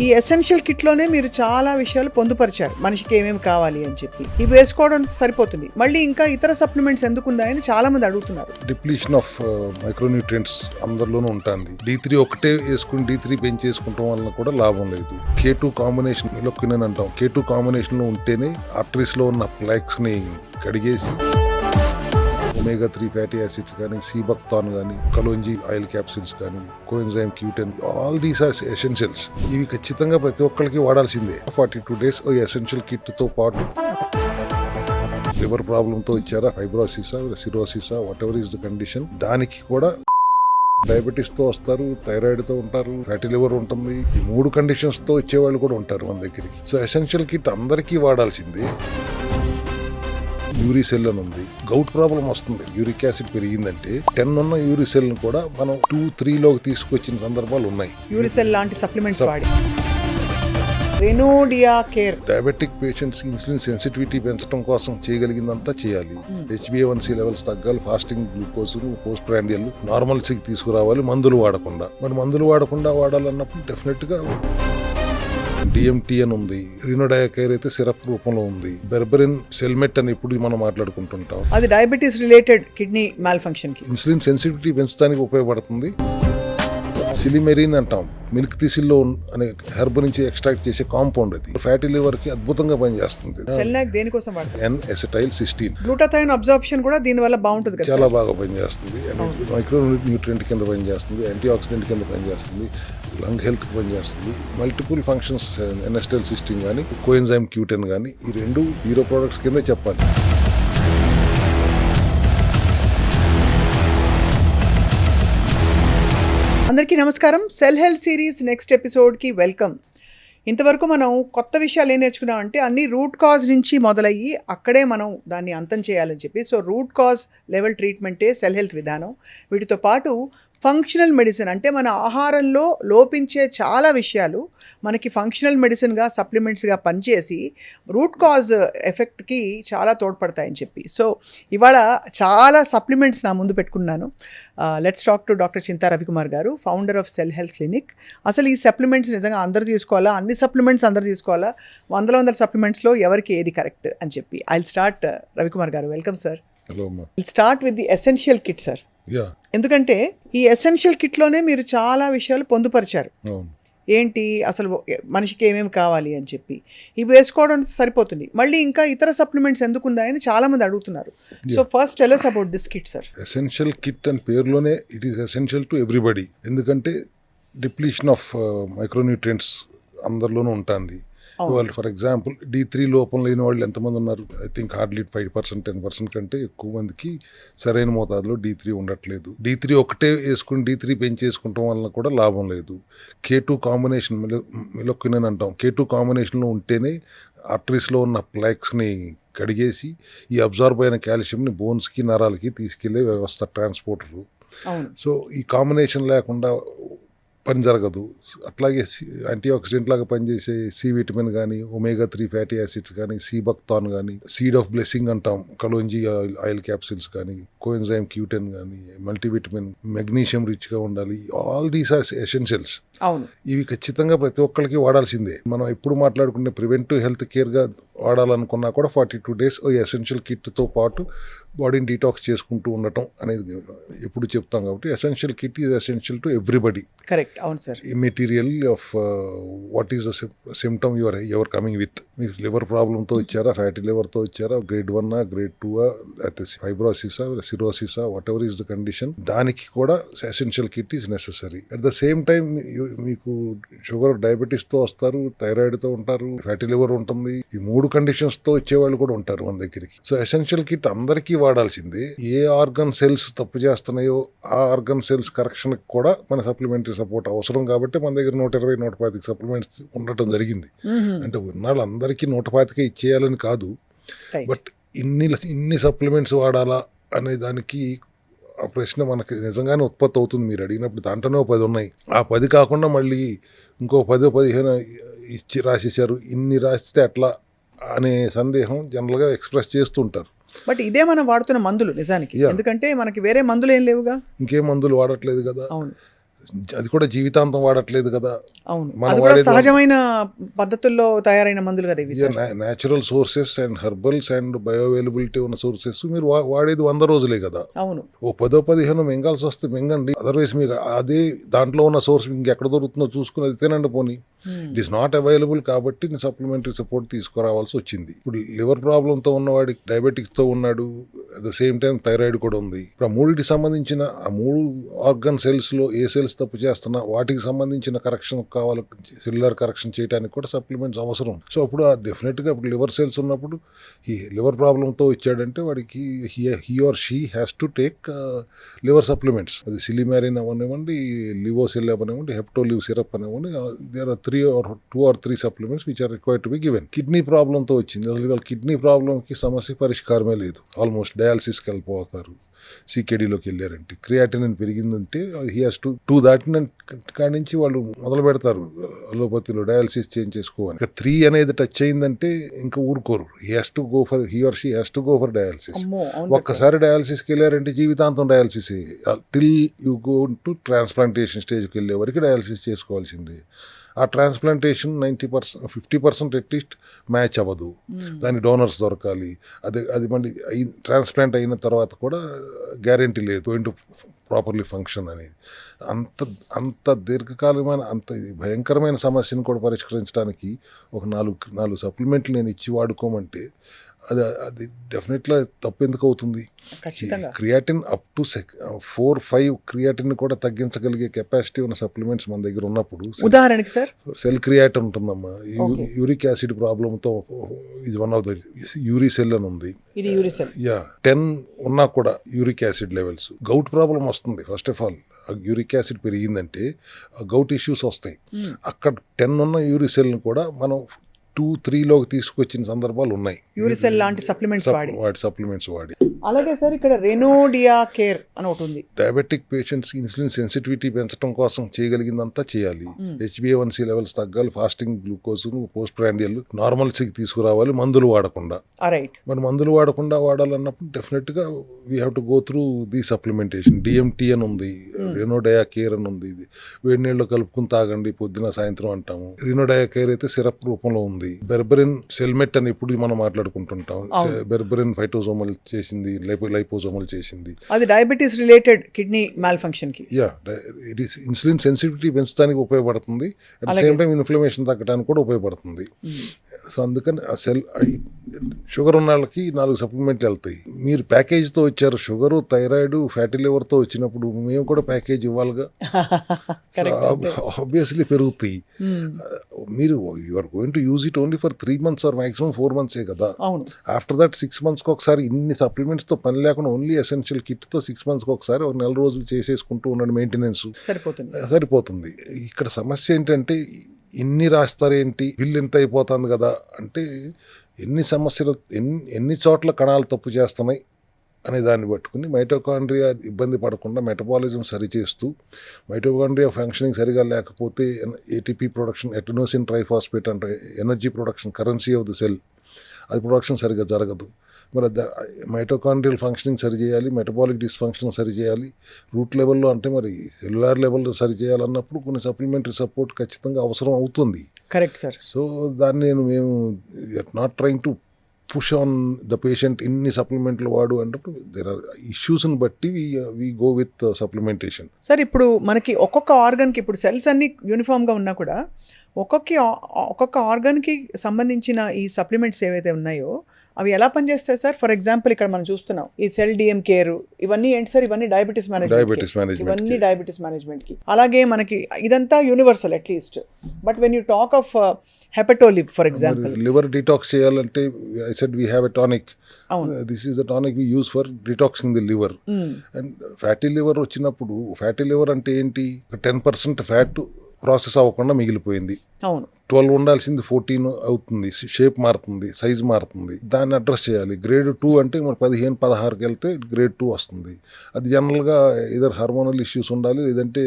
ఈ ఎసెన్షియల్ కిట్లోనే మీరు చాలా విషయాలు పొందుపరిచారు, మనిషికి ఏమేమి కావాలి అని చెప్పి. ఇవి వేసుకోవడం సరిపోతుంది, మళ్ళీ ఇంకా ఇతర సప్లిమెంట్స్ ఎందుకుందా అని చాలా మంది అడుగుతున్నారు. డిప్లీషన్ ఆఫ్ మైక్రోన్యూట్రియంట్స్ అందరిలోనూ ఉంటుంది. D3 ఒకటే వేసుకుని D3 పెంచేసుకుంటాం వలన కూడా లాభం లేదు. K2 కాంబినేషన్ ఇలొక్వినన్ అంటాం. K2 కాంబినేషన్ లో ఉంటేనే ఆర్టరీస్ లో ఉన్న ప్లాక్స్ ని కడిగేసి ఒమేగా 3 ఫ్యాటీ యాసిడ్స్ కానీ, సీబక్తాన్ కానీ, కలోంజీ ఆయిల్ క్యాప్సిల్స్ కానీ, coenzyme Q10, all these are essentials. ఇవి ఖచ్చితంగా ప్రతి ఒక్కరికి వాడాల్సిందే. 42 days ఎసెన్షియల్ కిట్ తో పాటు లివర్ ప్రాబ్లంతో ఇచ్చారా, ఫైబ్రోసిసా, సిరోసిసా, whatever is the condition, దానికి కూడా డయాబెటీస్ తో వస్తారు, థైరాయిడ్ తో ఉంటారు, ఫ్యాటీ లివర్ ఉంటుంది. ఈ 3 కండిషన్స్ తో ఇచ్చేవాళ్ళు కూడా ఉంటారు మన దగ్గరికి. సో ఎసెన్షియల్ కిట్ అందరికీ వాడాల్సిందే. యూరిసెల్ అని ఉంది. గౌట్ ప్రాబ్లం వస్తుంది, యూరిక్ యాసిడ్ పెరిగిందంటే 10 ఉన్న యూరిసెల్ ను కూడా మనం 2-3 తీసుకొచ్చిన సందర్భాలు ఉన్నాయి. యూరిసెల్ లాంటి సప్లిమెంట్స్ వాడి. రెనోడియా care diabetic patients insulin sensitivity పెంచడం కోసం చేయగలిగిందంతా చేయాలి. HbA1c లెవెల్స్ తగ్గాలి, ఫాస్టింగ్ గ్లూకోజ్, పోస్ట్ ప్రాండియల్ నార్మల్సీకి తీసుకురావాలి, మందులు వాడకుండా. మరి మందులు వాడకుండా వాడాలన్నప్పుడు డెఫినెట్ గా DMT అని ఉంది. రినోడియా కేర్ అయితే సిరప్ రూపంలో ఉంది. బెర్బరిన్ సెల్మెట్ అని ఇప్పుడు మనం మాట్లాడుకుంటుంటాం. అది diabetes related kidney mall function కి, ఇన్సులిన్ సెన్సిటివిటీ పెంచడానికి ఉపయోగపడుతుంది. సిలిమెరిన్ అంటాం, మిల్క్ థిసిల్లో అనే హెర్బ్ నుంచి ఎక్స్ట్రాక్ట్ చేసే కాంపౌండ్. అది ఫ్యాటీ లివర్ కి అద్భుతంగా పనిచేస్తుంది. సెల్నాక్ దేనికోసం వాడతారు? N-acetyl-cysteine. గ్లూటాథైన్ అబ్జార్ప్షన్ కూడా దీని వల్ల బాగుంటుంది కదా. చాలా బాగా పనిచేస్తుంది. మైక్రో న్యూట్రియంట్ కింద పనిచేస్తుంది, యాంటీ ఆక్సిడెంట్ కింద పనిచేస్తుంది, లంగ్ హెల్త్ కి పనిచేస్తుంది. మల్టిపుల్ ఫంక్షన్స్ N-acetyl-cysteine కానీ, కోఎంజైమ్ Q10 కానీ, ఈ 2 హీరో ప్రొడక్ట్స్ కింద చెప్పాలి. అందరికీ నమస్కారం. సెల్ హెల్త్ సిరీస్ నెక్స్ట్ ఎపిసోడ్కి వెల్కమ్. ఇంతవరకు మనం కొత్త విషయాలు ఏం నేర్చుకున్నామంటే అన్ని రూట్ కాజ్ నుంచి మొదలయ్యి అక్కడే మనం దాన్ని అంతం చేయాలని చెప్పి. సో రూట్ కాజ్ లెవెల్ ట్రీట్మెంటే సెల్ హెల్త్ విధానం. వీటితో పాటు ఫంక్షనల్ మెడిసిన్ అంటే మన ఆహారంలో లోపించే చాలా విషయాలు మనకి ఫంక్షనల్ మెడిసిన్గా, సప్లిమెంట్స్గా పనిచేసి రూట్ కాజ్ ఎఫెక్ట్కి చాలా తోడ్పడతాయని చెప్పి. సో ఇవాళ చాలా సప్లిమెంట్స్ నా ముందు పెట్టుకున్నాను. లెట్స్ టాక్ టు డాక్టర్ చింతా రవికుమార్ గారు, founder of cell health clinic. అసలు ఈ సప్లిమెంట్స్ నిజంగా అందరు తీసుకోవాలా, అన్ని సప్లిమెంట్స్ అందరు తీసుకోవాలా, వందల సప్లిమెంట్స్లో ఎవరికి ఏది కరెక్ట్ అని చెప్పి. ఐల్ స్టార్ట్ రవికుమార్ గారు, వెల్కమ్ సార్. హలో అమ్మా. Will start with the essential kit sir. ఎందుకంటే ఈ ఎసెన్షియల్ కిట్లోనే మీరు చాలా విషయాలు పొందుపరిచారు. ఏంటి అసలు మనిషికి ఏమేమి కావాలి అని చెప్పి. ఇవి వేసుకోవడం సరిపోతుంది, మళ్ళీ ఇంకా ఇతర సప్లిమెంట్స్ ఎందుకుందా అని చాలా మంది అడుగుతున్నారు. So first tell us about this kit sir. Essential kit అని పేరులోనే it is essential to everybody. ఎందుకంటే డిప్లీషన్ ఆఫ్ మైక్రోన్యూట్రియంట్స్ అందరిలోనూ ఉంటుంది. ఫర్ ఎగ్జాంపుల్ D3 లోపం లేని వాళ్ళు ఎంతమంది ఉన్నారు? ఐ థింక్ హార్డ్లీ 5%, 10% కంటే ఎక్కువ మందికి సరైన మోతాదులో D3 ఉండట్లేదు. D3 ఒకటే వేసుకుని D3 పెంచేసుకుంటాం వలన కూడా లాభం లేదు. K2 కాంబినేషన్ ఇలొక్వినన్ అంటాం. K2 కాంబినేషన్లో ఉంటేనే ఆర్టరీస్లో ఉన్న ప్లాక్స్ని కడిగేసి ఈ అబ్జార్బ్ అయిన కాల్షియంని బోన్స్కి, నరాలకి తీసుకెళ్లే వ్యవస్థ, ట్రాన్స్పోర్టరు. సో ఈ కాంబినేషన్ లేకుండా పని జరగదు. అట్లాగే యాంటీ ఆక్సిడెంట్ లాగా పనిచేసే సి విటమిన్ కానీ, ఒమేగా 3 ఫ్యాటీ యాసిడ్స్ కానీ, సీబక్తాన్ కానీ, సీడ్ ఆఫ్ బ్లెస్సింగ్ అంటాం, కలోంజీ ఆయిల్ క్యాప్సిల్స్ కానీ, కోఎంజైమ్ Q10 కానీ, మల్టీవిటమిన్, మెగ్నీషియం రిచ్గా ఉండాలి. All these are essentials. ఇవి ఖచ్చితంగా ప్రతి ఒక్కరికి వాడాల్సిందే. మనం ఎప్పుడు మాట్లాడుకునే ప్రివెంటివ్ హెల్త్ కేర్గా వాడాలనుకున్నా కూడా 42 days ఎసెన్షియల్ కిట్తో పాటు బాడీని డీటాక్స్ చేసుకుంటూ ఉండటం అనేది ఎప్పుడు చెప్తాం. కాబట్టి essential kit is essential to everybody. Correct. అవును sir. Material of what is the symptom you're coming with. మీకు లివర్ ప్రాబ్లంతో ఇచ్చారా, ఫ్యాటీ లివర్తో ఇచ్చారా, గ్రేడ్ 1, గ్రేడ్ 2, లేకపోతే ఫైబ్రోసిసా, సిరోసిసా, whatever is the condition, దానికి కూడా essential kit is necessary. At the same time మీకు షుగర్, డయాబెటీస్తో వస్తారు, థైరాయిడ్తో ఉంటారు, ఫ్యాటీ లివర్ ఉంటుంది. ఈ 3 కండిషన్స్తో ఇచ్చేవాళ్ళు కూడా ఉంటారు మన దగ్గరికి. సో ఎసెన్షియల్ కిట్ అందరికీ వాడాల్సిందే. ఏ ఆర్గన్ సెల్స్ తప్పు చేస్తున్నాయో ఆ ఆర్గన్ సెల్స్ కరెక్షన్ కూడా మన సప్లిమెంటరీ సపోర్ట్ అవసరం. కాబట్టి మన దగ్గర 120-125 సప్లిమెంట్స్ ఉండటం జరిగింది. అంటే ఉన్నాళ్ళు అందరికీ 125 ఇచ్చేయాలని కాదు, బట్ ఇన్ని సప్లిమెంట్స్ వాడాలా అనే దానికి ఆ ప్రశ్న మనకి నిజంగానే ఉత్పత్తి అవుతుంది. మీరు అడిగినప్పుడు దాంట్లోనే 10 ఉన్నాయి. ఆ 10 కాకుండా మళ్ళీ ఇంకో 10-15 ఇచ్చి రాసేసారు, ఇన్ని రాస్తే అట్లా అనే సందేహం జనరల్గా ఎక్స్ప్రెస్ చేస్తుంటారు. బట్ ఇదే మనం వాడుతున్న మందులు నిజానికి. ఎందుకంటే మనకి వేరే మందులు ఏం లేవుగా, ఇంకేం మందులు వాడట్లేదు కదా. అది కూడా జీవితాంతం వాడట్లేదు కదా. అవును, మనం అది కూడా వాడేది సహజమైన పద్ధతుల్లో తయారైన మందులు కదా ఇవి sir. Natural sources and herbals and bio availability ఉన్న సోర్సెస్ మీరు వాడేది 100 రోజులే కదా. అవును, ఓ 10-15 మింగాల్సి వస్తే మింగండి, అదర్వైజ్ మీకు అదే దాంట్లో ఉన్న సోర్స్ ఇంకెక్కడ దొరుకుతుందో చూసుకుని అది తినండి పోనీ. ఇట్ ఈస్ నాట్ అవైలబుల్ కాబట్టి నేను సప్లిమెంటరీ సపోర్ట్ తీసుకురావాల్సి వచ్చింది. ఇప్పుడు లివర్ ప్రాబ్లంతో ఉన్నవాడికి డయాబెటిక్స్తో ఉన్నాడు, at the same time thyroid కూడా ఉంది. ఇప్పుడు ఆ మూడింటికి సంబంధించిన ఆ 3 ఆర్గన్ సెల్స్లో ఏ సెల్స్ తప్పు చేస్తున్నా వాటికి సంబంధించిన కరెక్షన్ కావాలి, సెల్యులర్ కరెక్షన్ చేయడానికి కూడా సప్లిమెంట్స్ అవసరం. సో అప్పుడు డెఫినెట్గా ఇప్పుడు లివర్ సెల్స్ ఉన్నప్పుడు ఈ లివర్ ప్రాబ్లంతో ఇచ్చాడంటే వాడికి he or she has to take liver supplements. అది సిలిమారిన్ అవనివ్వండి, లివోసెల్ అవనివ్వండి, హెప్టోలివ్ సిరప్ అనివ్వండి, there are 2 or 3 supplements which are required to be given. Kidney ప్రాబ్లంతో వచ్చింది, అసలు వాళ్ళ కిడ్నీ ప్రాబ్లంకి సమస్య పరిష్కారమే లేదు. ఆల్మోస్ట్ డయాలసిస్కి వెళ్ళిపోతారు, సికేడీలోకి వెళ్ళారంటే క్రియాటినిన్ పెరిగిందంటే హీ హాస్ టు టూ దాటిన కాడి నుంచి వాళ్ళు మొదలు పెడతారు అలోపతిలో డయాలసిస్ చేంజ్ చేసుకోవాలి. ఇంకా 3 అనేది టచ్ అయిందంటే ఇంకా ఊరుకోరు. He or she has to go for dialysis. ఒక్కసారి డయాలసిస్కి వెళ్ళారంటే జీవితాంతం dialysis till you go to transplantation స్టేజ్కి వెళ్ళే వరకు డయాలసిస్ చేసుకోవాల్సిందే. ఆ ట్రాన్స్ప్లాంటేషన్ 90%, 50% అట్లీస్ట్ మ్యాచ్ అవ్వదు. దాని డోనర్స్ దొరకాలి. అది మళ్ళీ ట్రాన్స్ప్లాంట్ అయిన తర్వాత కూడా గ్యారెంటీ లేదు గోయింగ్ టు ప్రాపర్లీ ఫంక్షన్ అనేది. అంత దీర్ఘకాలమైన అంత భయంకరమైన సమస్యను కూడా పరిష్కరించడానికి ఒక 4 సప్లిమెంట్లు నేను ఇచ్చి వాడుకోమంటే అది డెఫినెట్గా తప్పు ఎందుకు అవుతుంది? క్రియాటిన్ అప్ టు 4-5 క్రియాటిన్ కూడా తగ్గించగలిగే కెపాసిటీ ఉన్న సప్లిమెంట్స్ మన దగ్గర ఉన్నప్పుడు, ఉదాహరణకి సార్ సెల్ క్రియాటిన్ ఉంటుందమ్మా, యూరిక్ యాసిడ్ ప్రాబ్లంతో ఇది వన్ ఆఫ్ ద యూరిసెల్ అని ఉంది. 10 ఉన్నా కూడా uric acid levels, gout problem వస్తుంది. First of all uric acid పెరిగిందంటే గౌట్ ఇష్యూస్ వస్తాయి. అక్కడ 10 ఉన్న యూరిసెల్ని కూడా మనం 2-3లోకి తీసుకొచ్చిన సందర్భాలు ఉన్నాయి. యూరిసెల్ లాంటి సప్లిమెంట్స్ వాడి. అలాగే సార్ ఇక్కడ రెనోడియా కేర్ అని ఒకటి ఉంది. డయాబెటిక్ పేషెంట్స్ ఇన్సులిన్ సెన్సిటివిటీ పెంచడం కోసం చేయగలిగిందంతా చేయాలి. HbA1c లెవెల్స్ తగ్గాలి, ఫాస్టింగ్ గ్లూకోజ్, పోస్ట్ ప్రాండియల్ నార్మల్సీకి తీసుకురావాలి, మందులు వాడకుండా. మరి మందులు వాడాలన్నప్పుడు డెఫినెట్గా we have to go through the supplementation. DMT అని ఉంది, రెనోడియా కేర్ అని ఉంది. ఇది వేడి నీళ్ళు కలుపుకుని తాగండి పొద్దున సాయంత్రం అంటాము. రెనోడియా కేర్ అయితే సిరప్ రూపంలో ఉంది. బెర్బరిన్ సెల్మెట్ అని ఇప్పుడు మనం మాట్లాడుకుంటుంటాం. బెర్బరిన్ ఫైటోజోమల్ చేసింది, లైపోజోమల్ చేసింది. అది diabetes related kidney mall function కి. ఇట్ ఈస్ ఇన్సులిన్ సెన్సిటివిటీ పెంచడానికి ఉపయోగపడుతుంది. At the same time inflammation తగ్గడానికి కూడా ఉపయోగపడుతుంది. సో అందుకని ఆ షుగర్ ఉన్న వాళ్ళకి 4 సప్లిమెంట్లు వెళ్తాయి. మీరు ప్యాకేజ్తో వచ్చారు, షుగరు, థైరాయిడ్, ఫ్యాటీ లివర్తో వచ్చినప్పుడు మేము కూడా ప్యాకేజ్ ఇవ్వాలిగా. ఆబ్వియస్లీ పెరుగుతాయి. మీరు you are going to use it only for 3 months or maximum 4 months కదా. ఆఫ్టర్ దట్ 6 monthsకి ఒకసారి ఇన్ని సప్లిమెంట్స్తో పని లేకుండా ఓన్లీ ఎసెన్షియల్ కిట్తో 6 monthsకి ఒకసారి ఒక 4 రోజులు చేసేసుకుంటూ ఉండండి, మెయింటెనెన్స్ సరిపోతుంది. ఇక్కడ సమస్య ఏంటంటే ఇన్ని రాస్తారేంటి, బిల్ ఎంత అయిపోతుంది కదా అంటే, ఎన్ని సమస్యలు ఎన్ని చోట్ల కణాలు తప్పు చేస్తున్నాయి అనే దాన్ని పట్టుకుని మైటోకాండ్రియా ఇబ్బంది పడకుండా మెటబాలిజం సరిచేస్తూ, మైటోకాండ్రియా ఫంక్షనింగ్ సరిగా లేకపోతే ATP ప్రొడక్షన్, ఎటనోసిన్ ట్రైఫాస్ఫేట్ అంటే energy production, currency of the cell, అది ప్రొడక్షన్ సరిగా జరగదు. మరి మైటోకాండ్రియల్ ఫంక్షనింగ్ సరిచేయాలి, మెటబాలిక్ డిస్ఫంక్షన్ సరిచేయాలి, రూట్ లెవెల్లో అంటే మరి సెల్యులార్ లెవెల్లో సరిచేయాలన్నప్పుడు కొన్ని సప్లిమెంటరీ సపోర్ట్ ఖచ్చితంగా అవసరం అవుతుంది. Correct sir. సో దాన్ని మేము not trying to push on the patient ఇన్ని సప్లిమెంట్లు వాడు అన్నప్పుడు దేర్ ఆర్ ఇష్యూస్ని బట్టి we go with supplementation. Sir ఇప్పుడు మనకి ఒక్కొక్క ఆర్గన్కి, ఇప్పుడు సెల్స్ అన్ని యూనిఫామ్గా ఉన్నా కూడా ఒక్కొక్క ఆర్గన్కి సంబంధించిన ఈ సప్లిమెంట్స్ ఏవైతే ఉన్నాయో అవి ఎలా పనిచేస్తాయి సార్? ఫర్ ఎగ్జాంపుల్ ఇక్కడ మనం చూస్తున్నాం ఈ సెల్ డిఎం కేర్, ఇవన్నీ ఏంటి సార్? ఇవన్నీ డయాబెటీస్ మేనేజ్మెంట్కి. అలాగే మనకి ఇదంతా universal at least. But when you talk of Hepatoliv for example, liver detox చేయాలంటే I said we have a tonic. This is the tonic we use for detoxing the liver. And fatty liver వచ్చినప్పుడు, fatty liver అంటే ఏంటి? 10% fat process అవ్వకుండా మిగిలిపోయింది. అవును. 12 ఉండాల్సింది 14 అవుతుంది, shape మారుతుంది, సైజ్ మారుతుంది, దాన్ని అడ్రస్ చేయాలి. గ్రేడ్ 2 అంటే మరి 15, 16కి వెళ్తే గ్రేడ్ 2 వస్తుంది. అది జనరల్గా ఇదర్ హార్మోనల్ ఇష్యూస్ ఉండాలి, లేదంటే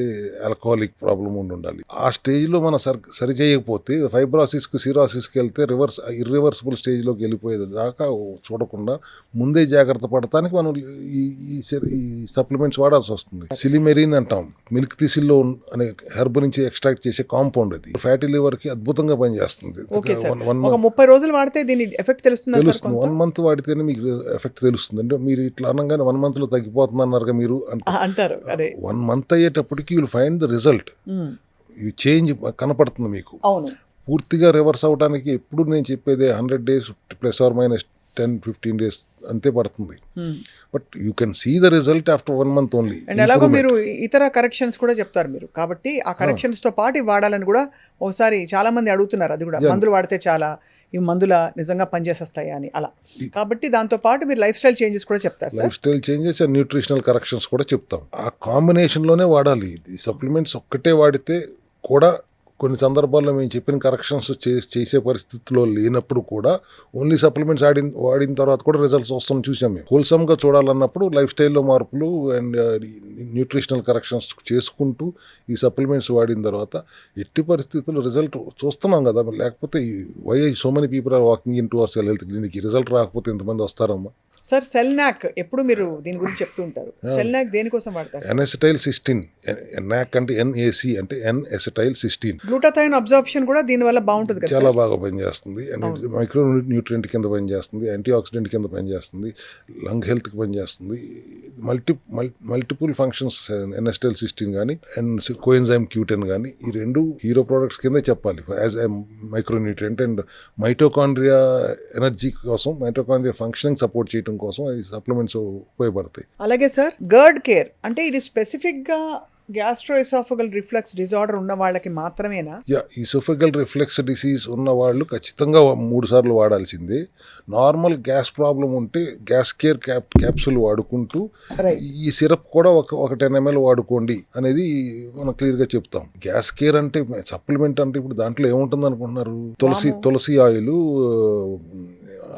ఆల్కహాలిక్ ప్రాబ్లం ఉండాలి. ఆ స్టేజ్లో మనం సరి చేయకపోతే ఫైబ్రాసిస్కి సిరాసిస్కి వెళ్తే ఇర్రివర్సిబుల్ స్టేజ్లోకి వెళ్ళిపోయేది దాకా చూడకుండా ముందే జాగ్రత్త పడటానికి మనం ఈ సప్లిమెంట్స్ వాడాల్సి వస్తుంది. సిలిమెరిన్ అంటాం, మిల్క్ థిసిల్లో అనే హెర్బ్ నుంచి ఎక్స్ట్రాక్ట్ చేసే కాంపౌండ్. అది ఫ్యాటీ లివర్కి అద్భుతంగా పనిచేస్తుంది. Okay sir. ఒక 30 రోజులు వాడితే దీని ఎఫెక్ట్ తెలుస్తుందా సార్? తెలుస్తుంది. 1 మంత్ వాడితేనే మీకు ఎఫెక్ట్ తెలుస్తుంది. అంటే మీరు ఇట్లా అనగానే 1 మంత్లో తగ్గిపోతుంది అన్నారుగా మీరు అంటారు. అదే 1 మంత్ అయ్యేటప్పటికి యుల్ ఫైండ్ ద రిజల్ట్. ఈ చేంజ్ కనపడుతుంది మీకు. అవును. పూర్తిగా రివర్స్ అవడానికి ఎప్పుడు నేను చెప్పేదే 100 days +or -10-15 days అంతే పడుతుంది. But you can see the result after 1 month only. And ఎలాగో మీరు ఇతర కరెక్షన్స్ కూడా చెప్తారు మీరు, కాబట్టి ఆ కరెక్షన్స్ తో పాటు వాడాలని కూడా ఒకసారి చాలా మంది అడుగుతున్నారు. అది కూడా మందులు వాడితే చాలా ఈ మందుల నిజంగా పనిచేసేస్తాయి అని అలా, కాబట్టి దాంతో పాటు మీరు లైఫ్ స్టైల్ చేంజెస్ కూడా చెప్తారు sir. Life style changes and nutritional corrections కూడా చెప్తాం. ఆ కాంబినేషన్లోనే వాడాలి. ఈ సప్లిమెంట్స్ ఒక్కటే వాడితే కూడా కొన్ని సందర్భాల్లో మేము చెప్పిన కరెక్షన్స్ చేసే పరిస్థితిలో లేనప్పుడు కూడా ఓన్లీ సప్లిమెంట్స్ వాడిన తర్వాత కూడా రిజల్ట్స్ వస్తాం చూసాం. మేము హోల్సమ్గా చూడాలన్నప్పుడు లైఫ్ స్టైల్లో మార్పులు అండ్ న్యూట్రిషనల్ కరెక్షన్స్ చేసుకుంటూ ఈ సప్లిమెంట్స్ వాడిన తర్వాత ఎట్టి పరిస్థితుల్లో రిజల్ట్ చూస్తున్నాం కదా. లేకపోతే why so many people are walking in to our cell health clinic, result రాకపోతే ఎంతమంది వస్తారమ్మా? సార్ సెల్నాక్ ఎప్పుడు మీరు దీని గురించి చెప్తూ ఉంటారు. సెల్నాక్ దేనికోసం వాడతారు? N-acetyl-cysteine. NAC అంటే NAC అంటే N-acetyl-cysteine. గ్లూటాథైన్ అబ్జార్ప్షన్ కూడా దీని వల్ల బాగుంటుంది కదా? చాలా బాగా పనిచేస్తుంది. మైక్రో న్యూట్రియంట్ కింద పనిచేస్తుంది, యాంటీ ఆక్సిడెంట్ కింద పనిచేస్తుంది, లంగ్ హెల్త్కి పనిచేస్తుంది. మల్టిపుల్ ఫంక్షన్స్ N-acetyl-cysteine కానీ కోఎంజైమ్ Q10 కానీ ఈ 2 హీరో ప్రోడక్ట్స్ కింద చెప్పాలి as a micro nutrient. And mitochondria energy కోసం, మైటోకాండ్రియా ఫంక్షనింగ్ సపోర్ట్ చేయడం కోసం ఈ సప్లిమెంట్స్ ఉపయోగపడతాయి. అలాగే సార్ గర్డ్ కేర్ అంటే ఇది స్పెసిఫిక్ గా గ్యాస్ట్రోఎసాఫగల్ రిఫ్లక్స్ డిజార్డర్ ఉన్న వాళ్ళకి మాత్రమేనా? ఈసోఫెగల్ రిఫ్లెక్స్ డిసీజ్ ఉన్న వాళ్ళు ఖచ్చితంగా 3 సార్లు వాడాల్సిందే. నార్మల్ గ్యాస్ ప్రాబ్లం ఉంటే గ్యాస్ కేర్ క్యాప్సూల్ వాడుకుంటూ ఈ సిరప్ కూడా ఒక 10 ml వాడుకోండి అనేది మనం క్లియర్గా చెప్తాం. గ్యాస్ కేర్ అంటే సప్లిమెంట్ అంటే ఇప్పుడు దాంట్లో ఏముంటుంది అనుకుంటున్నారు? తులసి ఆయిల్,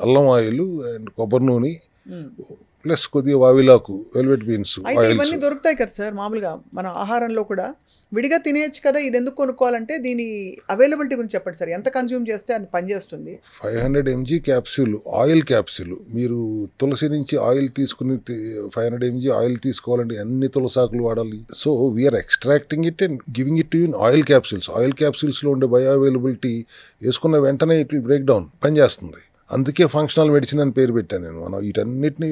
అల్లం ఆయిల్ అండ్ కొబ్బరి నూనె ప్లస్ కొద్దిగా వావిలాకు, వెల్వెట్ బీన్స్ ఆయిల్స్. ఇవన్నీ దొరుకుతాయి కదా సార్ మామూలుగా మన ఆహారంలో కూడా విడిగా తినేయచ్చు కదా. ఇది ఎందుకు కొనుక్కోవాలంటే దీని అవైలబిలిటీ గురించి చెప్పండి సార్. ఎంత కన్జ్యూమ్ చేస్తే అది పనిచేస్తుంది? 500 mg క్యాప్సూల్, ఆయిల్ క్యాప్సూల్. మీరు తులసి నుంచి ఆయిల్ తీసుకుని 500 mg ఆయిల్ తీసుకోవాలంటే అన్ని తులసాకులు వాడాలి. So we are extracting it and giving it in oil capsules. Oil క్యాప్సూల్స్లో ఉండే బయో అవైలబిలిటీ వేసుకున్న వెంటనే ఇట్ విల్ బ్రేక్ డౌన్, పనిచేస్తుంది. అందుకే ఫంక్షనల్ మెడిసిన్ అని పేరు పెట్టాను నేను. మనం వీటన్నిటిని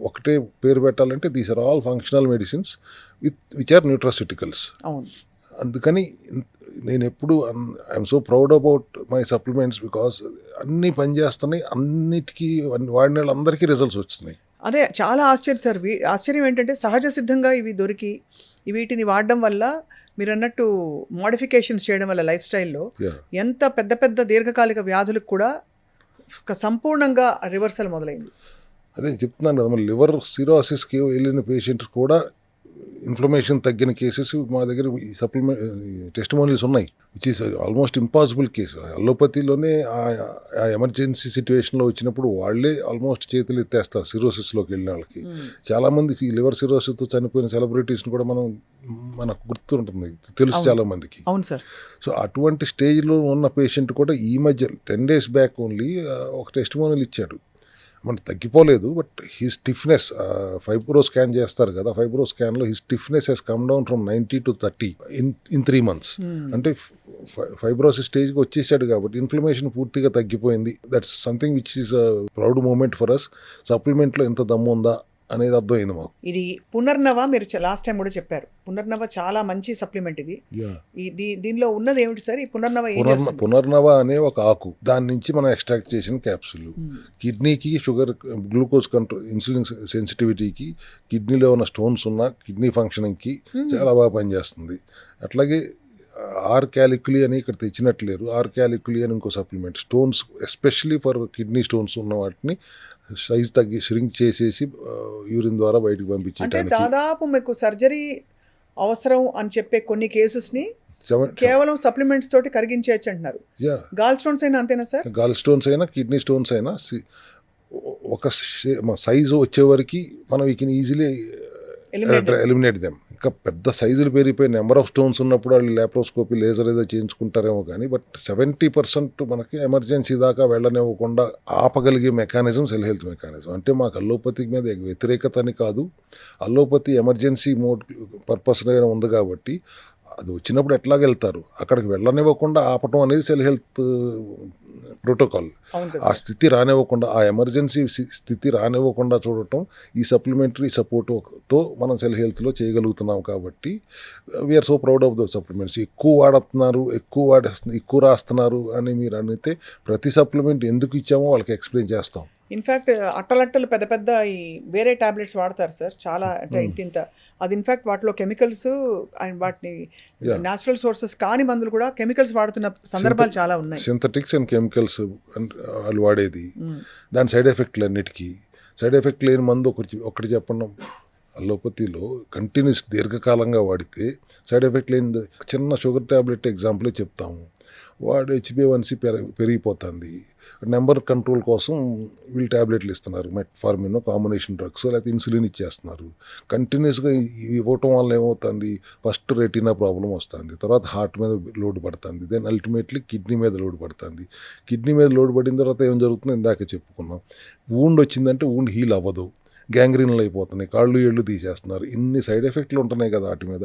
ఒకటే పేరు పెట్టాలంటే these are all functional medicines which are nutraceuticals. అందుకని నేను ఎప్పుడు I'm so proud about my supplements because అన్నీ పనిచేస్తున్నాయి. అన్నిటికీ వాడిన వాళ్ళందరికీ రిజల్ట్స్ వచ్చినాయి. అదే చాలా ఆశ్చర్యం సార్. ఆశ్చర్యం ఏంటంటే సహజ సిద్ధంగా ఇవి దొరికి వీటిని వాడడం వల్ల మీరు అన్నట్టు మోడిఫికేషన్స్ చేయడం వల్ల లైఫ్ స్టైల్లో ఎంత పెద్ద పెద్ద దీర్ఘకాలిక వ్యాధులకు కూడా సంపూర్ణంగా రివర్సల్ మొదలైంది. అదే చెప్తున్నాను కదా, మరి లివర్ సిరోసిస్కి వెళ్ళిన పేషెంట్స్ కూడా ఇన్ఫ్లమేషన్ తగ్గిన కేసెస్ మా దగ్గర ఈ సప్లిమెంట్ టెస్టిమోనియల్స్ ఉన్నాయి, which is almost impossible case. అలోపతిలోనే ఆ ఎమర్జెన్సీ సిచ్యువేషన్లో వచ్చినప్పుడు వాళ్ళే ఆల్మోస్ట్ చేతులు ఎత్తేస్తారు సిరోసిస్లోకి వెళ్ళిన వాళ్ళకి. చాలామంది ఈ లివర్ సిరోసిస్తో చనిపోయిన సెలబ్రిటీస్ని కూడా మనకు గుర్తుంటుంది, తెలుసు చాలామందికి. అవును సార్. సో అటువంటి స్టేజ్లో ఉన్న పేషెంట్ కూడా ఈ మధ్య 10 days బ్యాక్ ఓన్లీ ఒక టెస్టిమోనియల్ ఇచ్చాడు. మనకు తగ్గిపోలేదు, but he stiffness fibro scan చేస్తారు కదా, ఫైబ్రో స్కాన్లో he stiffness has come down from 90 to 30 in 3 months. అంటే ఫైబ్రోసిస్ స్టేజ్కి వచ్చేసాడు కాబట్టి ఇన్ఫ్లమేషన్ పూర్తిగా తగ్గిపోయింది. That's something which is proud moment for us. సప్లిమెంట్లో ఎంత దమ్ము ఉందా అనేది అర్థమైంది మాకు. ఇది పునర్నవ మీరు లాస్ట్ టైం కూడా చెప్పారు. పునర్నవ చాలా మంచి సప్లిమెంట్. ఇది దీనిలో ఉన్నది ఏమిటి సార్? ఈ పునర్నవ అనే ఒక ఆకు, దాని నుంచి మనం ఎక్స్ట్రాక్ట్ చేసిన క్యాప్సూల్ కిడ్నీకి షుగర్, గ్లూకోజ్ కంట్రోల్, ఇన్సులిన్ సెన్సిటివిటీకి, కిడ్నీలో ఉన్న స్టోన్స్ ఉన్న కిడ్నీ ఫంక్షనింగ్కి చాలా బాగా పనిచేస్తుంది. అట్లాగే ఆర్-క్యాలిక్యులి అని ఇక్కడ తెచ్చినట్లేరు. ఆర్-క్యాలిక్యులి అని ఇంకో supplement, stones especially for kidney stones ఉన్న వాటిని సైజ్ తగ్గి ష్రింక్ చేసేసి యూరిన్ ద్వారా బయటకు పంపించడానికి. దాదాపు మీకు సర్జరీ అవసరం అని చెప్పే కొన్ని కేసెస్ని కేవలం సప్లిమెంట్స్ తోటి కరిగించేయచ్చు అంటున్నారు. యా, గాల్ స్టోన్స్ అయినా అంతేనా సార్? గాల్ స్టోన్స్ అయినా కిడ్నీ స్టోన్స్ అయినా ఒక సైజు వచ్చేవరకు మనం ఈ కెన్ ఈజీలీ ఎలిమినేట్ దెమ్. ఇంకా పెద్ద సైజులు పెరిగిపోయి నెంబర్ ఆఫ్ స్టోన్స్ ఉన్నప్పుడు వాళ్ళు ల్యాప్రోస్కోపీ లేజర్ ఏదో చేయించుకుంటారేమో కానీ బట్ 70% మనకి ఎమర్జెన్సీ దాకా వెళ్ళనివ్వకుండా ఆపగలిగే మెకానిజం సెల్ హెల్త్ మెకానిజం. అంటే మాకు అల్లోపతి మీద వ్యతిరేకత అని కాదు, అల్లోపతి ఎమర్జెన్సీ మోడ్ పర్పస్గా ఉంది కాబట్టి అది వచ్చినప్పుడు ఎట్లాగెళ్తారు, అక్కడికి వెళ్ళనివ్వకుండా ఆపటం అనేది సెల్ హెల్త్ ప్రోటోకాల్. ఆ స్థితి రానివ్వకుండా, ఆ ఎమర్జెన్సీ స్థితి రానివ్వకుండా చూడటం ఈ సప్లిమెంటరీ సపోర్ట్తో మనం సెల్ హెల్త్లో చేయగలుగుతున్నాం. కాబట్టి we're so proud of the supplements. ఎక్కువ వాడుతున్నారు, ఎక్కువ రాస్తున్నారు అని మీరు అడిగితే ప్రతి సప్లిమెంట్ ఎందుకు ఇచ్చామో వాళ్ళకి ఎక్స్ప్లెయిన్ చేస్తాం. ఇన్ఫ్యాక్ట్ అట్టలట్టలు పెద్ద పెద్ద ఈ వేరే టాబ్లెట్స్ వాడతారు సార్ చాలా, అంటే ఇంత అది ఇన్ఫ్యాక్ట్ వాటిలో కెమికల్స్ అండ్ వాటిని న్యాచురల్ సోర్సెస్ కాని మందులు కూడా కెమికల్స్ వాడుతున్న సందర్భాలు చాలా ఉన్నాయి. సింథటిక్స్ అండ్ కెమికల్స్ వాళ్ళు వాడేది, దాని సైడ్ ఎఫెక్ట్లు అన్నిటికీ. సైడ్ ఎఫెక్ట్ లేని మందు ఒకటి చెప్పండి. అలోపతిలో కంటిన్యూస్ దీర్ఘకాలంగా వాడితే సైడ్ ఎఫెక్ట్ లేని చిన్న షుగర్ ట్యాబ్లెట్ ఎగ్జాంపులే చెప్తాము. వాడు HbA1c పెరిగిపోతుంది, నెంబర్ కంట్రోల్ కోసం వీళ్ళు ట్యాబ్లెట్లు ఇస్తున్నారు, మెట్ఫార్మిన్ కాంబినేషన్ డ్రగ్స్, లేకపోతే ఇన్సులిన్ ఇచ్చేస్తున్నారు. కంటిన్యూస్గా ఇవ్వటం వల్ల ఏమవుతుంది, ఫస్ట్ రెటీనా ప్రాబ్లం వస్తుంది, తర్వాత హార్ట్ మీద లోడ్ పడుతుంది, దెన్ అల్టిమేట్లీ కిడ్నీ మీద లోడ్ పడుతుంది. కిడ్నీ మీద లోడ్ పడిన తర్వాత ఏం జరుగుతుందో ఇందాక చెప్పుకున్నాం. వూండ్ వచ్చిందంటే వూండ్ హీల్ అవ్వదు, గ్యాంగ్రీన్లు అయిపోతున్నాయి, కాళ్ళు ఏళ్ళు తీసేస్తున్నారు. ఇన్ని సైడ్ ఎఫెక్ట్లు ఉంటున్నాయి కదా వాటి మీద.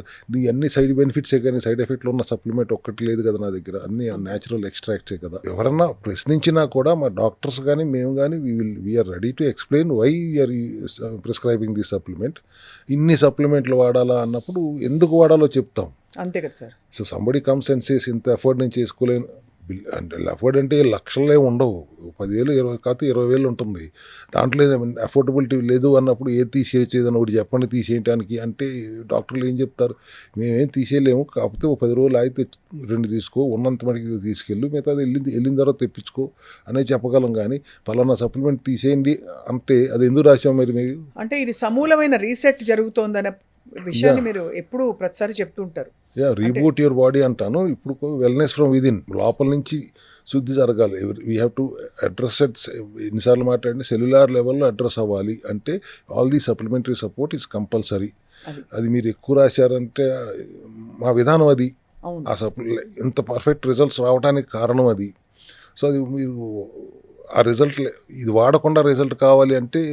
అన్ని సైడ్ బెనిఫిట్సే కానీ సైడ్ ఎఫెక్ట్లు ఉన్న సప్లిమెంట్ ఒక్కటి లేదు కదా నా దగ్గర, అన్ని న్యాచురల్ ఎక్స్ట్రాక్ట్సే కదా. ఎవరన్నా ప్రశ్నించినా కూడా మా డాక్టర్స్ కానీ మేము కానీ we're ready to explain why we're prescribing this supplement. ఇన్ని సప్లిమెంట్లు వాడాలా అన్నప్పుడు ఎందుకు వాడాలో చెప్తాం, అంతే కదా sir. So somebody comes and says ఇంత ఎఫర్ట్ నేను చేసుకోలేను అంటే, అఫోర్డ్ అంటే లక్షలే ఉండవు, 10,000 20,000 ఉంటుంది. దాంట్లో అఫోర్డబిలిటీ లేదు అన్నప్పుడు ఏది తీసేయచ్చు, ఏదైనా ఒకటి చెప్పండి తీసేయటానికి అంటే డాక్టర్లు ఏం చెప్తారు, మేమేం తీసేయలేము, కాకపోతే 10 రోజులు అయితే 2 తీసుకో, ఉన్నంత మటుకు తీసుకెళ్ళు, మిగతాది వెళ్ళిన తర్వాత తెప్పించుకో అనేది చెప్పగలం. కానీ పలానా సప్లిమెంట్ తీసేయండి అంటే అది ఎందుకు రాసాం మరి మీరు? అంటే ఇది సమూలమైన రీసెట్ జరుగుతోందనే విషయాన్ని మీరు ఎప్పుడు ప్రతిసారి చెప్తూ ఉంటారు. రీబూట్ యువర్ బాడీ అంటాను. ఇప్పుడు వెల్నెస్ ఫ్రమ్ విదిన్, లోపల నుంచి శుద్ధి జరగాలి. We have to address at, ఎన్నిసార్లు మాట్లాడిన సెల్యులార్ లెవెల్లో అడ్రస్ అవ్వాలి అంటే all the supplementary support is compulsory. అది మీరు ఎక్కువ రాశారంటే మా విధానం అది, ఆ ఇంత పర్ఫెక్ట్ రిజల్ట్స్ రావడానికి కారణం అది. సో అది మీరు ఆ రిజల్ట్, ఇది వాడకుండా రిజల్ట్ కావాలి అంటే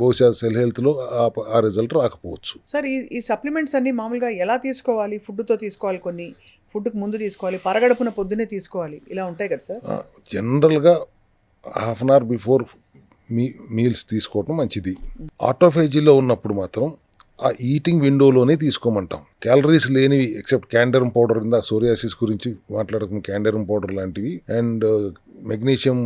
బహుశా సెల్ హెల్త్లో ఆ రిజల్ట్ రాకపోవచ్చు. సార్ ఈ సప్లిమెంట్స్ అన్ని మామూలుగా ఎలా తీసుకోవాలి? ఫుడ్తో తీసుకోవాలి, కొన్ని ఫుడ్కి ముందు తీసుకోవాలి, పరగడుపున పొద్దునే తీసుకోవాలి, ఇలా ఉంటాయి కదా సార్? జనరల్గా half an hour before meals తీసుకోవటం మంచిది. ఆటోఫేజీలో ఉన్నప్పుడు మాత్రం ఆ ఈటింగ్ విండోలోనే తీసుకోమంటాం. క్యాలరీస్ లేనివి ఎక్సెప్ట్ క్యాండరమ్ పౌడర్, ఇందాక సోరియాసిస్ గురించి మాట్లాడుతున్న క్యాండరమ్ పౌడర్ లాంటివి, అండ్ మెగ్నీషియం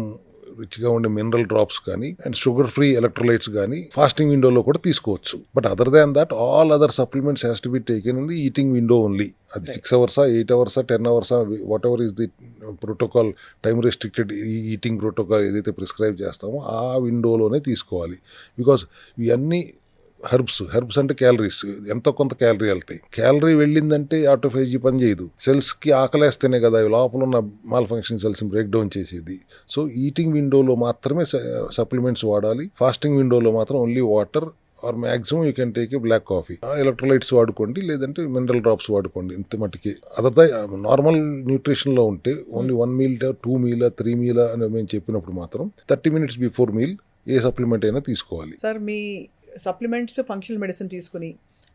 రిచ్గా ఉండే మినరల్ డ్రాప్స్ కానీ అండ్ షుగర్ ఫ్రీ ఎలక్ట్రోలైట్స్ కానీ ఫాస్టింగ్ విండోలో కూడా తీసుకోవచ్చు. But other than that all other supplements has to be taken in the eating window only. అది 6 hours, 8 hours, 10 hours, what ever is the protocol, time restricted eating protocol ఏదైతే prescribe చేస్తామో ఆ విండోలోనే తీసుకోవాలి. Because ఇవన్నీ herbs అంటే calories, ఎంతో కొంత calorie వెళ్తాయి. క్యాలరీ వెళ్ళిందంటే ఆటోఫేజీ పని చేయదు. సెల్స్కి ఆకలేస్తేనే కదా లోపల ఉన్న malfunction cells break down చేసేది. సో ఈటింగ్ విండోలో మాత్రమే సప్లిమెంట్స్ వాడాలి. ఫాస్టింగ్ విండోలో మాత్రం only water or maximum you can take a black coffee, electrolytes వాడుకోండి, లేదంటే మినరల్ డ్రాప్స్ వాడుకోండి. ఇంత మటుకి అదర్ నార్మల్ న్యూట్రిషన్లో ఉంటే ఓన్లీ 1 meal, 2 meal, 3 meal అని మేము చెప్పినప్పుడు మాత్రం 30 minutes బిఫోర్ మీల్ ఏ సప్లిమెంట్ అయినా తీసుకోవాలి. సార్ మీ సప్లిమెంట్స్, ఫంక్షనల్ మెడిసిన్ తీసుకుని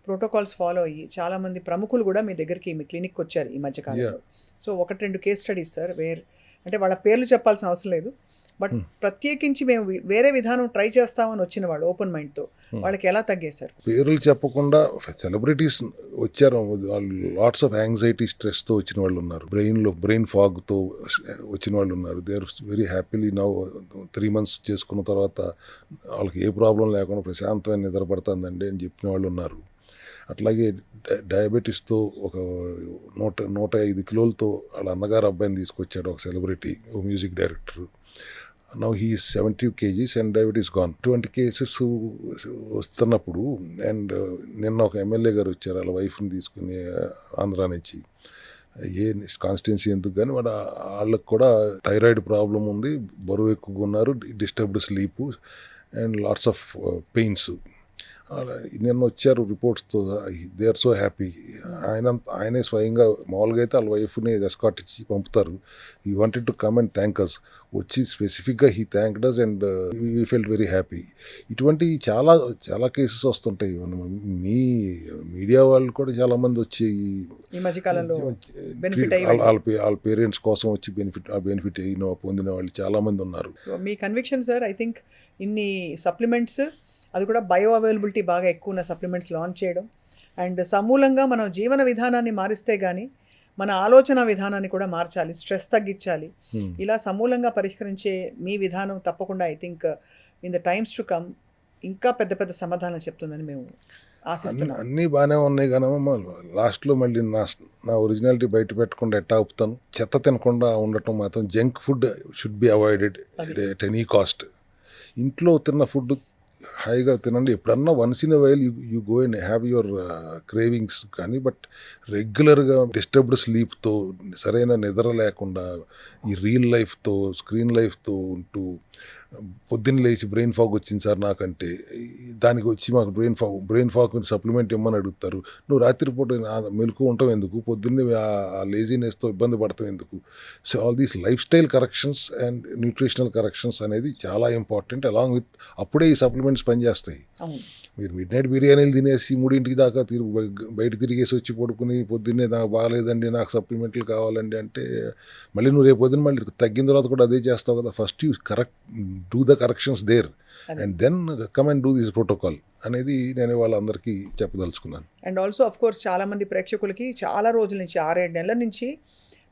ప్రోటోకాల్స్ ఫాలో అయ్యి చాలామంది ప్రముఖులు కూడా మీ దగ్గరికి, మీ క్లినిక్కి వచ్చారు ఈ మధ్యకాలంలో. సో 1-2 కేస్ స్టడీస్ సార్, అంటే వాళ్ళ పేర్లు చెప్పాల్సిన అవసరం లేదు, బట్ ప్రత్యేకించి మేము వేరే విధానం ట్రై చేస్తామని వచ్చిన వాళ్ళు ఓపెన్ మైండ్తో వాళ్ళకి ఎలా తగ్గేశారు? పేర్లు చెప్పకుండా సెలబ్రిటీస్ వచ్చారు. లాట్స్ ఆఫ్ యాంగ్జైటీ, స్ట్రెస్తో వచ్చిన వాళ్ళు ఉన్నారు, బ్రెయిన్ ఫాగ్తో వచ్చిన వాళ్ళు ఉన్నారు. They are very happily now 3 months చేసుకున్న తర్వాత వాళ్ళకి ఏ ప్రాబ్లం లేకుండా ప్రశాంతమైన నిద్రపడుతుందండి అని చెప్పిన వాళ్ళు ఉన్నారు. అట్లాగే డయాబెటీస్తో ఒక 105 కిలోలతో వాళ్ళ అన్నగారు అబ్బాయిని తీసుకొచ్చాడు ఒక celebrity, music director. Now he 70 kgs and diabetes gone. 20 cases వస్తున్నప్పుడు అండ్ నిన్న ఒక ఎమ్మెల్యే గారు వచ్చారు వాళ్ళ వైఫ్ని తీసుకుని ఆంధ్రా నుంచి. ఏ కాన్స్టిట్యున్సీ ఎందుకు కానీ వాళ్ళకి కూడా థైరాయిడ్ ప్రాబ్లం ఉంది, బరువు ఎక్కువగా ఉన్నారు, disturbed sleep and lots of pains. నిన్న వచ్చారు రిపోర్ట్స్తో. They are so happy. ఆయనే స్వయంగా మామూలుగా అయితే వాళ్ళ వైఫ్ని ఎస్కాట్ ఇచ్చి పంపుతారు. He wanted to come and thank us. వచ్చి స్పెసిఫిక్గా he thanked us and we felt very happy. ఇటువంటి చాలా చాలా కేసెస్ వస్తుంటాయి. మీ మీడియా వాళ్ళు కూడా చాలామంది వచ్చి ఈ మధ్యకాలంలో వాళ్ళ పేరెంట్స్ కోసం వచ్చి బెనిఫిట్ పొందిన వాళ్ళు చాలామంది ఉన్నారు. So me conviction sir, I think ఇన్ని సప్లిమెంట్స్, అది కూడా బయో అవైలబిలిటీ బాగా ఎక్కువ ఉన్న సప్లిమెంట్స్ లాంచ్ చేయడం అండ్ సమూలంగా మనం జీవన విధానాన్ని మారిస్తే కానీ మన ఆలోచన విధానాన్ని కూడా మార్చాలి, స్ట్రెస్ తగ్గించాలి. ఇలా సమూలంగా పరిష్కరించే మీ విధానం తప్పకుండా I think in the times to come ఇంకా పెద్ద పెద్ద సమాధానం చెప్తుందని మేము ఆశిస్తున్నాం. అన్నీ బాగానే ఉన్నాయి కానీ లాస్ట్లో మళ్ళీ నా ఒరిజినాలిటీ బయట పెట్టకుండా ఎట్టా ఆపుతాను. చెత్త తినకుండా ఉండటం మాత్రం junk food should be avoided at any cost. ఇంట్లో తిన్న ఫుడ్ హాయిగా తినండి. ఎప్పుడన్నా once in while you go and have your cravings కానీ, బట్ రెగ్యులర్గా డిస్టర్బ్డ్ స్లీప్తో, సరైన నిద్ర లేకుండా, ఈ రీల్ లైఫ్తో, స్క్రీన్ లైఫ్తో ఉంటూ పొద్దున్న లేచి బ్రెయిన్ ఫాగ్ వచ్చింది సార్ నాకంటే, దానికి వచ్చి మాకు బ్రెయిన్ ఫాగ్ సప్లిమెంట్ ఇమ్మని అడుగుతారు. నువ్వు రాత్రిపూట మెలకు ఉంటావు ఎందుకు, పొద్దున్నే ఆ లేజీనెస్తో ఇబ్బంది పడతావు ఎందుకు? So all these life style corrections and nutritional corrections అనేది చాలా ఇంపార్టెంట్. అలాంగ్ విత్ అప్పుడే ఈ సప్లిమెంట్స్ పనిచేస్తాయి. మీరు మిడ్ నైట్ బిర్యానీలు తినేసి 3 దాకా బయట తిరిగేసి వచ్చి పడుకుని పొద్దున్నే నాకు బాగాలేదండి, నాకు సప్లిమెంట్లు కావాలండి అంటే మళ్ళీ నువ్వు రేపు పొద్దున్న మళ్ళీ తగ్గిన తర్వాత కూడా అదే చేస్తావు కదా. First you do the corrections there and then come and do this protocol అనేది నేను వాళ్ళందరికీ చెప్పదలుచుకున్నాను. అండ్ ఆల్సో అఫ్ కోర్స్ చాలామంది ప్రేక్షకులకి చాలా రోజుల నుంచి 6-7 నెలల నుంచి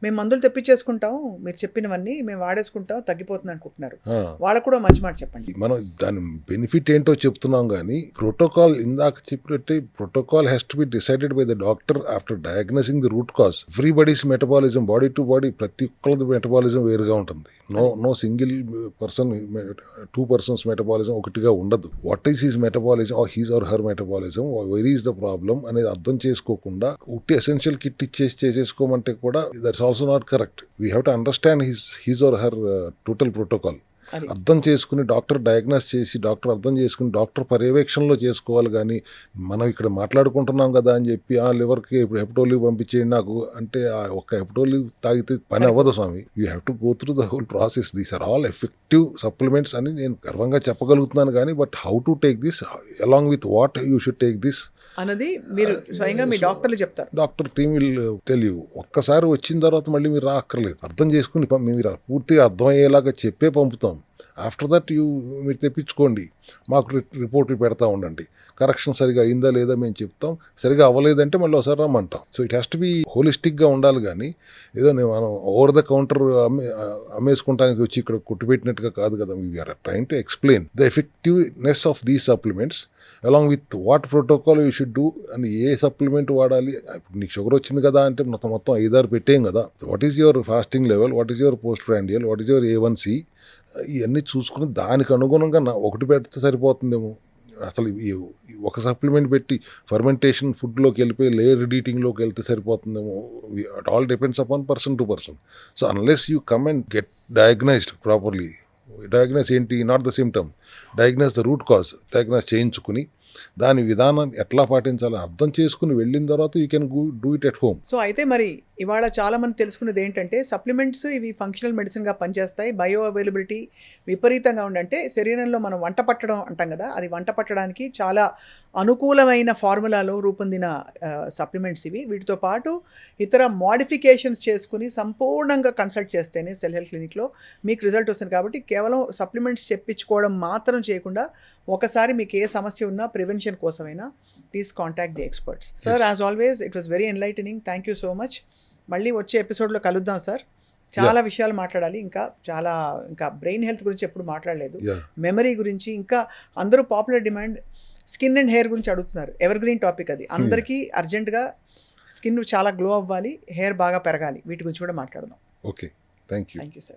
మేము మందులు తెప్పించేసుకుంటాం, మీరు చెప్పినవన్నీ మేము వాడేసుకుంటాం, తగ్గిపోతుంది అనుకుంటున్నారు. వాళ్ళకు కూడా మంచి మాట చెప్పండి. మనం దాని బెనిఫిట్ ఏంటో చెప్తున్నాం కానీ ప్రోటోకాల్ ఇందాక చెప్పినట్టే protocol has to be decided by the doctor after diagnosing the root cause. Everybody's metabolism, body to body ప్రతి ఒక్కరిది మెటబాలిజం వేరుగా ఉంటుంది. No single person 2 persons metabolism ఒకటిగా ఉండదు. What is his metabolism or his or her metabolism, where is the problem అనేది అర్థం చేసుకోకుండా ఉట్టి ఎసెన్షియల్ కిట్ ఇచ్చేసి చేసేసుకోమంటే కూడా that's also not correct. We have to understand his or her total protocol. అర్థం చేసుకుని డాక్టర్ డయాగ్నోస్ చేసి, డాక్టర్ అర్థం చేసుకుని డాక్టర్ పర్యవేక్షణలో చేసుకోవాలి. కానీ మనం ఇక్కడ మాట్లాడుకుంటున్నాం కదా అని చెప్పి లివర్కి ఇప్పుడు హెపటోలివ్ పంపించేయండి నాకు అంటే ఒక్క హెపటోలివ్ తాగితే పని అవ్వదు స్వామి. You have to go through the whole process. These are all effective supplements అని నేను గర్వంగా చెప్పగలుగుతున్నాను. కానీ but how to take this along with what you should take this అన్నది మీరు స్వయంగా మీ డాక్టర్లు చెప్తారు. Doctor team will tell you. ఒక్కసారి వచ్చిన తర్వాత మళ్ళీ మీరు రాక్కర్లేదు. అర్థం చేసుకుని మీరు పూర్తిగా అర్థమయ్యేలాగా చెప్పే పంపుతాం. ఆఫ్టర్ దట్ మీరు తెప్పించుకోండి, మాకు రిపోర్ట్లు పెడతా ఉండండి. కరెక్షన్ సరిగా అయిందా లేదా మేము చెప్తాం, సరిగా అవ్వలేదంటే మళ్ళీ ఒకసారి రమ్మంటాం. So it has to be హోలిస్టిక్గా ఉండాలి. కానీ ఏదో మనం ఓవర్ ద కౌంటర్ అమ్మేసుకుంటానికి వచ్చి ఇక్కడ కుట్టుపెట్టినట్టుగా కాదు కదా. We're trying to explain the effectiveness of these supplements along with what protocol you should do అని. ఏ సప్లిమెంట్ వాడాలి, ఇప్పుడు నీకు షుగర్ వచ్చింది కదా అంటే మొత్తం 5-6 పెట్టేం కదా. What is your fasting level, what is your post prandial, what is your A1C, ఇవన్నీ చూసుకుని దానికి అనుగుణంగా ఒకటి పెడితే సరిపోతుందేమో. అసలు ఒక సప్లిమెంట్ పెట్టి ఫర్మెంటేషన్ ఫుడ్లోకి వెళ్ళిపోయి లేయర్ ఈటింగ్లోకి వెళ్తే సరిపోతుందేమో. It all depends upon person to person. So unless you come and get diagnosed properly. Diagnose ఏంటి, not the symptom, diagnose the root cause. Diagnose చేయించుకుని దాని విధానం ఎట్లా పాటించాలని అర్థం చేసుకుని వెళ్ళిన తర్వాత you can do it at home. So అయితే మరి ఇవాళ చాలా మంది తెలుసుకునేది ఏంటంటే సప్లిమెంట్స్ ఇవి ఫంక్షనల్ మెడిసిన్గా పనిచేస్తాయి. బయో అవైలబిలిటీ విపరీతంగా ఉండంటే శరీరంలో మనం వంట పట్టడం అంటాం కదా, అది వంట పట్టడానికి చాలా అనుకూలమైన ఫార్ములాలో రూపొందిన సప్లిమెంట్స్ ఇవి. వీటితో పాటు ఇతర మోడిఫికేషన్స్ చేసుకుని సంపూర్ణంగా కన్సల్ట్ చేస్తేనే సెల్ హెల్త్ క్లినిక్లో మీకు రిజల్ట్ వస్తుంది. కాబట్టి కేవలం సప్లిమెంట్స్ చెప్పించుకోవడం మాత్రం చేయకుండా ఒకసారి మీకు ఏ సమస్య ఉన్నా ప్రివెన్షన్ కోసమైనా please contact the experts. Sir as always it was very enlightening. Thank you so much. మళ్ళీ వచ్చే ఎపిసోడ్లో కలుద్దాం సార్. చాలా విషయాలు మాట్లాడాలి. ఇంకా బ్రెయిన్ హెల్త్ గురించి ఎప్పుడు మాట్లాడలేదు. మెమరీ గురించి, ఇంకా అందరూ popular demand skin and hair గురించి అడుగుతున్నారు. ఎవర్ గ్రీన్ టాపిక్ అది. అందరికీ అర్జెంటుగా స్కిన్ చాలా గ్లో అవ్వాలి, హెయిర్ బాగా పెరగాలి. వీటి గురించి కూడా మాట్లాడదాం. Okay, thank you. Thank you sir.